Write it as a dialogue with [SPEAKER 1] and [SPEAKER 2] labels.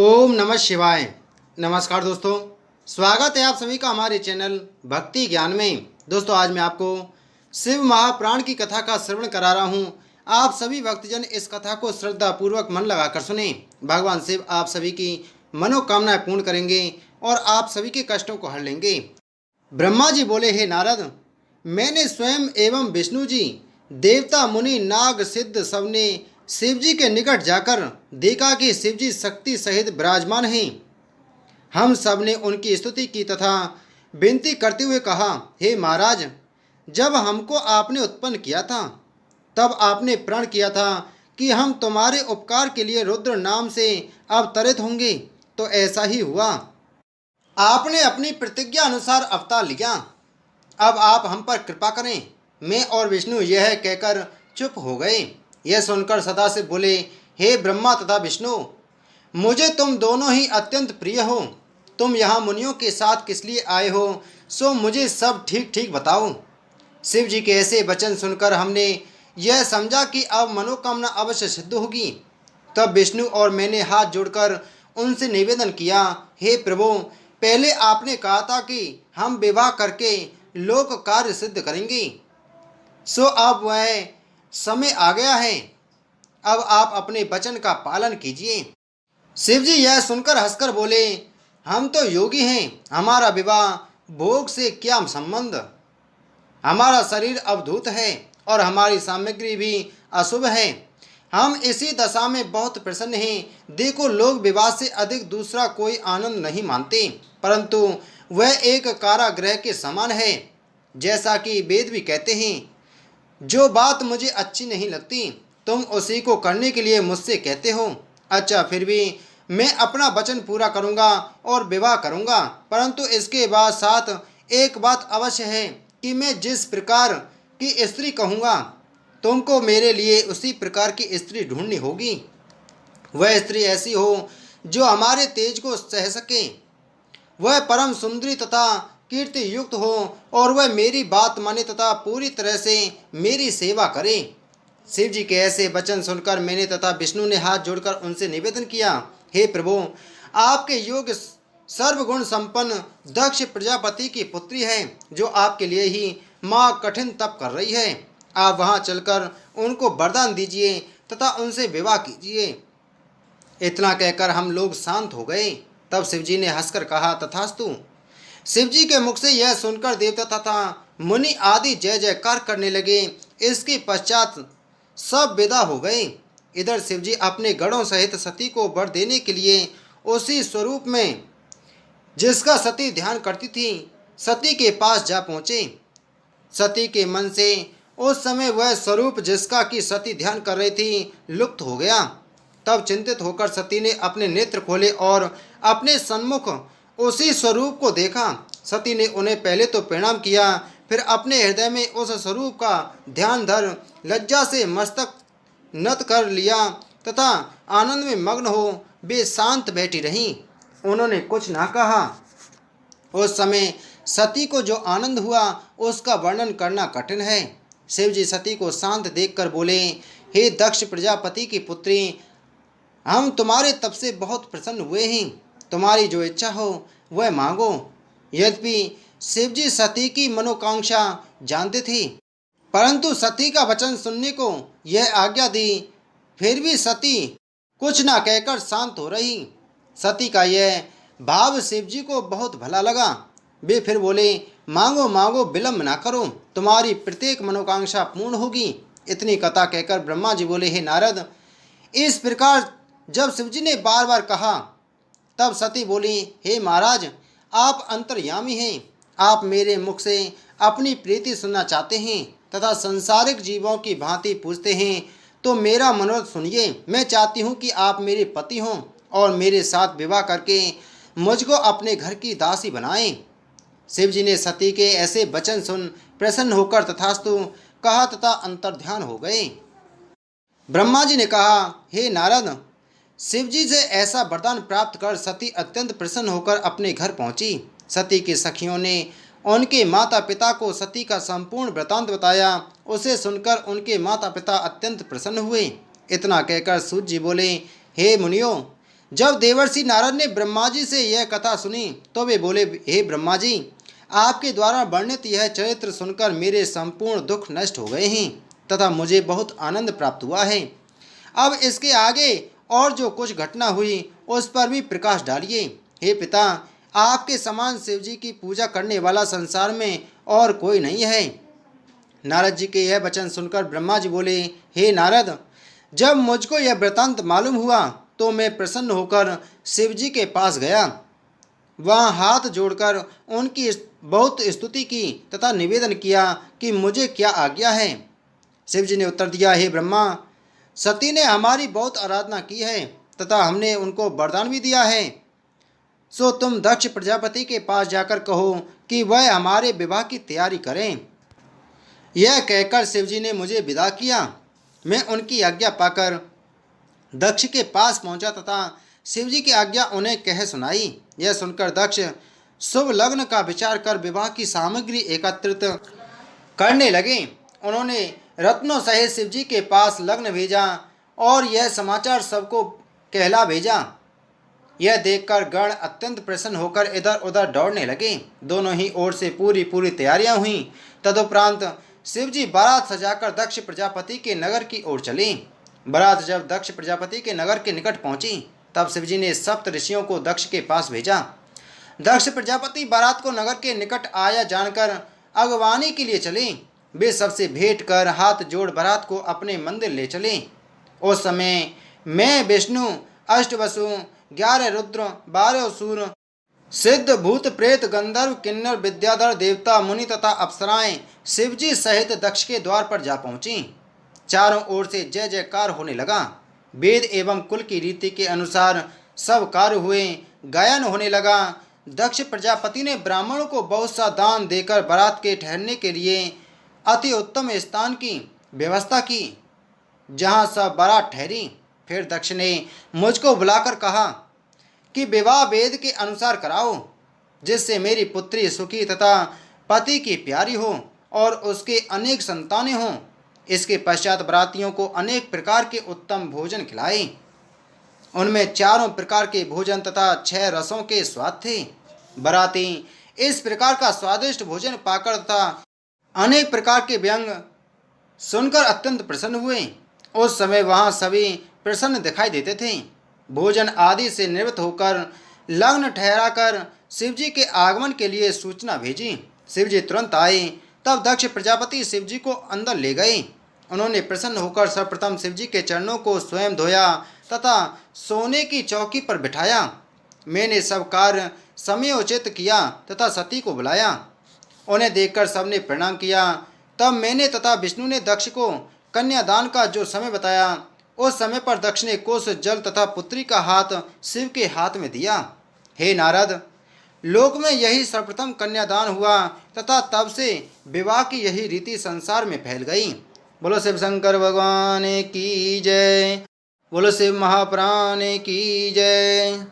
[SPEAKER 1] ओम नमः शिवाय। नमस्कार दोस्तों, स्वागत है आप सभी का हमारे चैनल भक्ति ज्ञान में। दोस्तों, आज मैं आपको शिव महापुराण की कथा का श्रवण करा रहा हूँ। आप सभी भक्तजन इस कथा को श्रद्धा पूर्वक मन लगाकर सुने। भगवान शिव आप सभी की मनोकामनाएं पूर्ण करेंगे और आप सभी के कष्टों को हर लेंगे। ब्रह्मा जी बोले, हे नारद, मैंने स्वयं एवं विष्णु जी, देवता मुनि नाग सिद्ध सबने शिव जी के निकट जाकर देखा कि शिव जी शक्ति सहित विराजमान हैं। हम सब ने उनकी स्तुति की तथा विनती करते हुए कहा, हे महाराज, जब हमको आपने उत्पन्न किया था तब आपने प्रण किया था कि हम तुम्हारे उपकार के लिए रुद्र नाम से अवतरित होंगे, तो ऐसा ही हुआ। आपने अपनी प्रतिज्ञा अनुसार अवतार लिया। अब आप हम पर कृपा करें। मैं और विष्णु यह कहकर चुप हो गए। यह सुनकर सदाशिव बोले, हे ब्रह्मा तथा विष्णु, मुझे तुम दोनों ही अत्यंत प्रिय हो। तुम यहाँ मुनियों के साथ किस लिए आए हो, सो मुझे सब ठीक ठीक बताओ। शिव जी के ऐसे वचन सुनकर हमने यह समझा कि अब मनोकामना अवश्य सिद्ध होगी। तब विष्णु और मैंने हाथ जोड़कर उनसे निवेदन किया, हे प्रभु, पहले आपने कहा था कि हम विवाह करके लोक कार्य सिद्ध करेंगे, सो अब वह समय आ गया है। अब आप अपने वचन का पालन कीजिए। शिव जी यह सुनकर हंसकर बोले, हम तो योगी हैं, हमारा विवाह भोग से क्या संबंध। हमारा शरीर अवधूत है और हमारी सामग्री भी अशुभ है। हम इसी दशा में बहुत प्रसन्न हैं। देखो, लोग विवाह से अधिक दूसरा कोई आनंद नहीं मानते, परंतु वह एक कारागृह के समान है। जैसा कि वेद भी कहते हैं, जो बात मुझे अच्छी नहीं लगती तुम उसी को करने के लिए मुझसे कहते हो। अच्छा, फिर भी मैं अपना वचन पूरा करूंगा और विवाह करूंगा, परंतु इसके बाद साथ एक बात अवश्य है कि मैं जिस प्रकार की स्त्री कहूँगा, तुमको मेरे लिए उसी प्रकार की स्त्री ढूंढनी होगी। वह स्त्री ऐसी हो जो हमारे तेज को सह सके, वह परम सुंदरी तथा कीर्ति युक्त हो और वह मेरी बात माने तथा पूरी तरह से मेरी सेवा करे। शिव जी के ऐसे वचन सुनकर मैंने तथा विष्णु ने हाथ जोड़कर उनसे निवेदन किया, हे प्रभु, आपके योग्य सर्वगुण संपन्न दक्ष प्रजापति की पुत्री है, जो आपके लिए ही माँ कठिन तप कर रही है। आप वहाँ चलकर उनको वरदान दीजिए तथा उनसे विवाह कीजिए। इतना कहकर हम लोग शांत हो गए। तब शिवजी ने हंसकर कहा, तथास्तु। शिवजी के मुख से यह सुनकर देवता तथा मुनि आदि जय जयकार करने लगे। इसके पश्चात सब विदा हो गए। इधर शिवजी अपने गणों सहित सती को वर देने के लिए उसी स्वरूप में जिसका सती ध्यान करती थी, सती के पास जा पहुँचे। सती के मन से उस समय वह स्वरूप जिसका कि सती ध्यान कर रही थी लुप्त हो गया। तब चिंतित होकर सती ने अपने नेत्र खोले और अपने सन्मुख उसी स्वरूप को देखा। सती ने उन्हें पहले तो प्रणाम किया, फिर अपने हृदय में उस स्वरूप का ध्यान धर लज्जा से मस्तक नत कर लिया तथा आनंद में मग्न हो वे शांत बैठी रहीं। उन्होंने कुछ ना कहा। उस समय सती को जो आनंद हुआ उसका वर्णन करना कठिन है। शिव जी सती को शांत देखकर बोले, हे दक्ष प्रजापति की पुत्री, हम तुम्हारे तप से बहुत प्रसन्न हुए हैं। तुम्हारी जो इच्छा हो वह मांगो। यद्यपि शिवजी सती की मनोकांक्षा जानते थे, परंतु सती का वचन सुनने को यह आज्ञा दी, फिर भी सती कुछ ना कहकर शांत हो रही। सती का यह भाव शिवजी को बहुत भला लगा। वे फिर बोले, मांगो मांगो, विलम्ब ना करो, तुम्हारी प्रत्येक मनोकांक्षा पूर्ण होगी। इतनी कथा कहकर ब्रह्मा जी बोले, हे नारद, इस प्रकार जब शिवजी ने बार बार कहा तब सती बोली, हे महाराज, आप अंतर्यामी हैं। आप मेरे मुख से अपनी प्रीति सुनना चाहते हैं तथा संसारिक जीवों की भांति पूछते हैं, तो मेरा मनोरथ सुनिए। मैं चाहती हूँ कि आप मेरे पति हों और मेरे साथ विवाह करके मुझको अपने घर की दासी बनाएं। शिव जी ने सती के ऐसे वचन सुन प्रसन्न होकर तथास्तु कहा तथा अंतर्ध्यान हो गए। ब्रह्मा जी ने कहा, हे नारद, शिवजी से ऐसा वरदान प्राप्त कर सती अत्यंत प्रसन्न होकर अपने घर पहुंची। सती की सखियों ने उनके माता पिता को सती का संपूर्ण वृतांत बताया। उसे सुनकर उनके माता पिता अत्यंत प्रसन्न हुए। इतना कहकर सूत जी बोले, हे मुनियों, जब देवर्षि नारद ने ब्रह्मा जी से यह कथा सुनी तो वे बोले, हे ब्रह्मा जी, आपके द्वारा वर्णित यह चरित्र सुनकर मेरे संपूर्ण दुख नष्ट हो गए हैं तथा मुझे बहुत आनंद प्राप्त हुआ है। अब इसके आगे और जो कुछ घटना हुई उस पर भी प्रकाश डालिए। हे पिता, आपके समान शिव जी की पूजा करने वाला संसार में और कोई नहीं है। नारद जी के यह वचन सुनकर ब्रह्मा जी बोले, हे नारद, जब मुझको यह वृतांत मालूम हुआ तो मैं प्रसन्न होकर शिव जी के पास गया। वहाँ हाथ जोड़कर उनकी बहुत स्तुति की तथा निवेदन किया कि मुझे क्या आज्ञा है। शिव जी ने उत्तर दिया, हे ब्रह्मा, सती ने हमारी बहुत आराधना की है तथा हमने उनको वरदान भी दिया है। सो तुम दक्ष प्रजापति के पास जाकर कहो कि वह हमारे विवाह की तैयारी करें। यह कहकर शिवजी ने मुझे विदा किया। मैं उनकी आज्ञा पाकर दक्ष के पास पहुंचा तथा शिवजी की आज्ञा उन्हें कह सुनाई। यह सुनकर दक्ष शुभ लग्न का विचार कर विवाह की सामग्री एकत्रित करने लगे। उन्होंने रत्नों सहित शिवजी के पास लग्न भेजा और यह समाचार सबको कहला भेजा। यह देखकर गण अत्यंत प्रसन्न होकर इधर उधर दौड़ने लगे। दोनों ही ओर से पूरी तैयारियां हुईं। तदुपरांत शिवजी बारात सजाकर दक्ष प्रजापति के नगर की ओर चले। बारात जब दक्ष प्रजापति के नगर के निकट पहुंची तब शिवजी ने सप्त ऋषियों को दक्ष के पास भेजा। दक्ष प्रजापति बारात को नगर के निकट आया जानकर अगवानी के लिए चले। वे सबसे भेंट कर हाथ जोड़ बारात को अपने मंदिर ले चले। उस समय मैं विष्णु, अष्टवसु, 11 रुद्र, 12 असुर, सिद्ध, भूत, प्रेत, गंधर्व, किन्नर, विद्याधर, देवता, मुनि तथा अप्सराएं शिवजी सहित दक्ष के द्वार पर जा पहुंची। चारों ओर से जय जयकार होने लगा। वेद एवं कुल की रीति के अनुसार सब कार्य हुए। गायन होने लगा। दक्ष प्रजापति ने ब्राह्मणों को बहुत सा दान देकर बारात के ठहरने के लिए अति उत्तम स्थान की व्यवस्था की, जहां सब बारात ठहरी। फिर दक्ष ने मुझको बुलाकर कहा कि विवाह वेद के अनुसार कराओ, जिससे मेरी पुत्री सुखी तथा पति की प्यारी हो और उसके अनेक संतानें हों। इसके पश्चात बरातियों को अनेक प्रकार के उत्तम भोजन खिलाए। उनमें चारों प्रकार के भोजन तथा 6 रसों के स्वाद थे। बराती इस प्रकार का स्वादिष्ट भोजन पाकर तथा अनेक प्रकार के व्यंग सुनकर अत्यंत प्रसन्न हुए। उस समय वहाँ सभी प्रसन्न दिखाई देते थे। भोजन आदि से निवृत्त होकर लग्न ठहराकर शिवजी के आगमन के लिए सूचना भेजी। शिवजी तुरंत आए। तब दक्ष प्रजापति शिवजी को अंदर ले गए। उन्होंने प्रसन्न होकर सर्वप्रथम शिवजी के चरणों को स्वयं धोया तथा सोने की चौकी पर बिठाया। मैंने सब कार्य समयोचित किया तथा सती को बुलाया। उन्हें देखकर सबने प्रणाम किया। तब मैंने तथा विष्णु ने दक्ष को कन्यादान का जो समय बताया, उस समय पर दक्ष ने कोस जल तथा पुत्री का हाथ शिव के हाथ में दिया। हे नारद, लोक में यही सर्वप्रथम कन्यादान हुआ तथा तब से विवाह की यही रीति संसार में फैल गई। बोलो शिव शंकर भगवान की जय। बोलो शिव महाप्राण की जय।